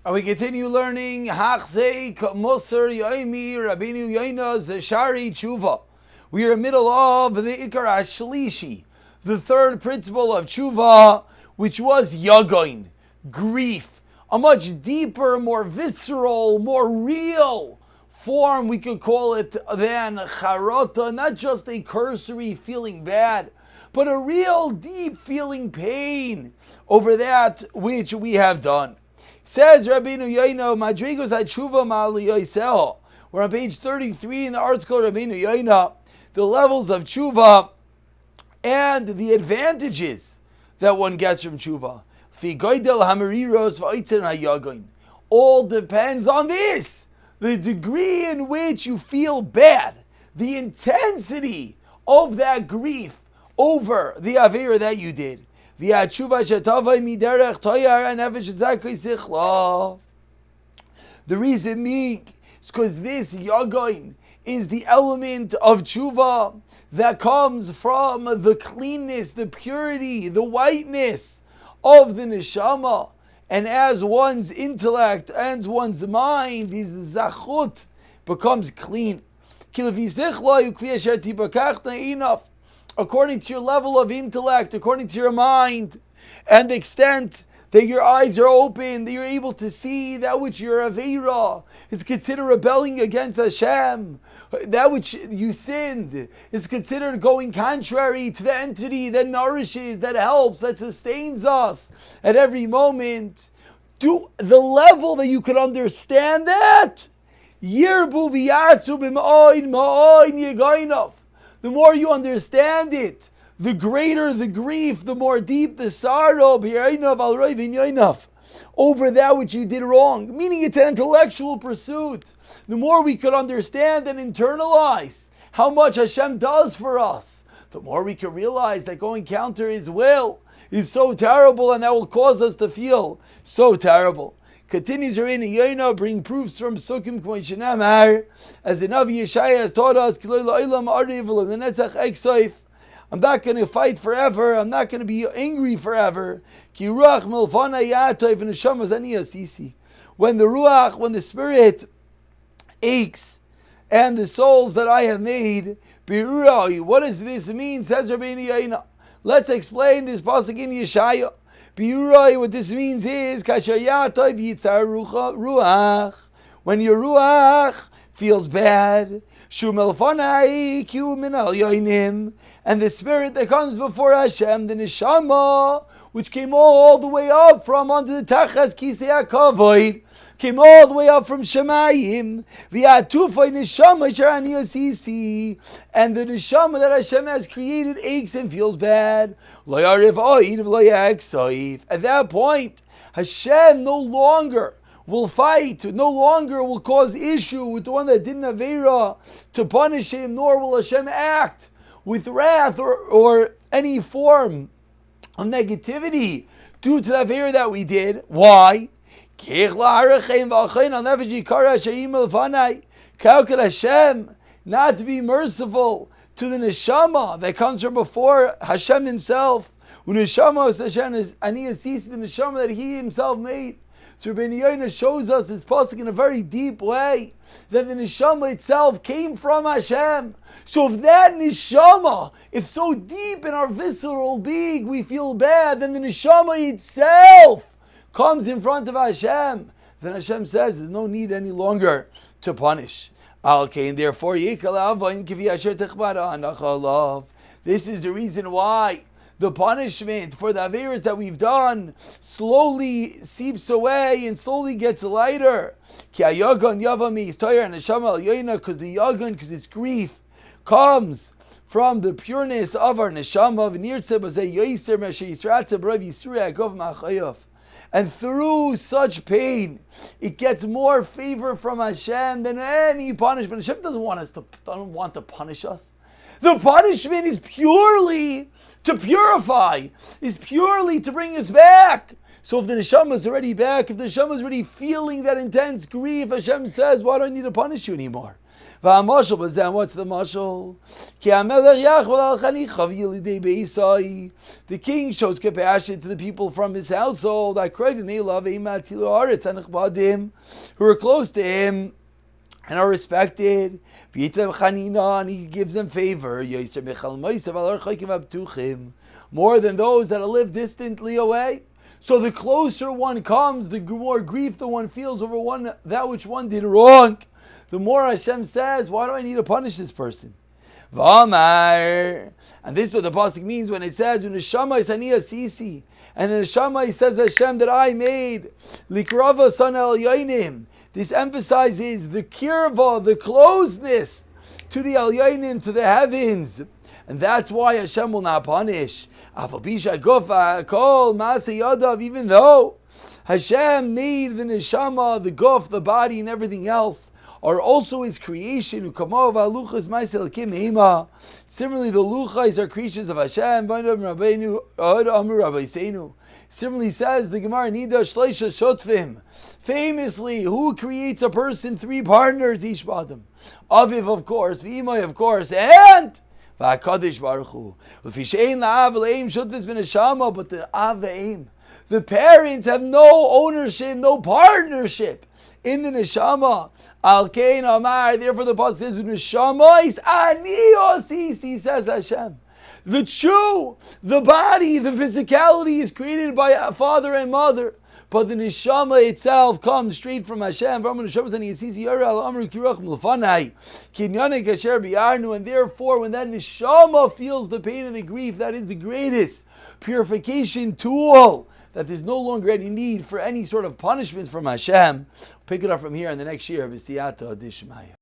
And we continue learning Hachzek, Musar, Yoimi, Rabeinu Yona's Sharei Teshuva. We are in the middle of the Ikar HaShlishi, the third principle of Teshuva, which was Yagoin, grief. A much deeper, more visceral, more real form, we could call it, than Charata, not just a cursory feeling bad, but a real deep feeling pain over that which we have done. Says Rabeinu Yona, Madrigos HaTeshuva Ma'aliyoisel. We're on page 33 in the article Rabeinu Yona, the levels of Teshuva and the advantages that one gets from Teshuva. All depends on this, the degree in which you feel bad, the intensity of that grief over the Aveira that you did. The reason being is because this Yagoin is the element of Teshuva that comes from the cleanness, the purity, the whiteness of the neshama. And as one's intellect and one's mind, his zachut, becomes clean. According to your level of intellect, according to your mind, and the extent that your eyes are open, that you're able to see that which your Aveira is considered rebelling against Hashem, that which you sinned is considered going contrary to the entity that nourishes, that helps, that sustains us at every moment. To the level that you could understand that, Yirbu v'yatzu b'ma'oin ma'oin yegainov. The more you understand it, the greater the grief, the more deep the sorrow over that which you did wrong. Meaning it's an intellectual pursuit. The more we could understand and internalize how much Hashem does for us, the more we could realize that going counter His will is so terrible, and that will cause us to feel so terrible. Continues Rabeinu Yona, bring proofs from Sukkim K'moishenamar, as the Navi Yeshaya has taught us, I'm not going to fight forever, I'm not going to be angry forever. When the Ruach, when the Spirit aches, and the souls that I have made, what does this mean? Says Rabeinu Yona. Let's explain this pasuk in Yeshaya. What this means is, when your ruach feels bad, and the spirit that comes before Hashem, the neshama, which came all the way up from under the tachas kisei hakavod, came all the way up from Shemayim, and the neshama that Hashem has created aches and feels bad. At that point, Hashem no longer will fight, no longer will cause issue with the one that didn't have Aveira to punish him, nor will Hashem act with wrath or any form of negativity due to the Aveira that we did. Why? How could Hashem not be merciful to the neshama that comes from before Hashem Himself? The neshama that He Himself made. So Rabeinu Yona shows us this pasuk in a very deep way, that the neshama itself came from Hashem. So if that neshama, if so deep in our visceral being we feel bad, then the neshama itself comes in front of Hashem, then Hashem says there's no need any longer to punish. Therefore, this is the reason why the punishment for the Aveiros that we've done slowly seeps away and slowly gets lighter. Because the Yagon, because its grief comes from the pureness of our neshama. And through such pain, it gets more favor from Hashem than any punishment. Hashem doesn't want to punish us. The punishment is purely to purify, is purely to bring us back. So if the neshama is already back, if the neshama is already feeling that intense grief, Hashem says, why do I need to punish you anymore? V'hamashal, but then what's the mashal? Ki hamelech yachol al chanichav yilidei be'isai. The king shows compassion to the people from his household. Akrayvim elav eimat tilu haaretz anachbadim, who are close to him and are respected. V'yitzav chanina, and he gives them favor. Yoser bechal moisav al archaykim abtuchim, more than those that live distantly away. So the closer one comes, the more grief the one feels over that which one did wrong. The more Hashem says, why do I need to punish this person? V'amar, and this is what the pasuk means when it says, "Uneshama isaniya sisi," and in Neshama he says, "Hashem that I made." Likrava san el yainim. This emphasizes the kirva, the closeness to the el yainim, to the heavens, and that's why Hashem will not punish. Even though Hashem made the neshama, the guf, the body, and everything else are also His creation. Similarly, the luchais are creations of Hashem. Similarly, says the Gemara, Nida Shleisha Shotvim. Famously, who creates a person? 3 partners, each bottom. Aviv, of course, V'imai, of course, and V'akadosh Baruch Hu. But the Aveim, the parents have no ownership, no partnership in the neshama. Al Kain Amar, therefore the pasuk says, "Neshama is ani osisi," says Hashem. The the body, the physicality is created by a father and mother, but the neshama itself comes straight from Hashem. And therefore, when that neshama feels the pain and the grief, that is the greatest purification tool, that there's no longer any need for any sort of punishment from Hashem. Pick it up from here in the next year of Siyata Dishmaya.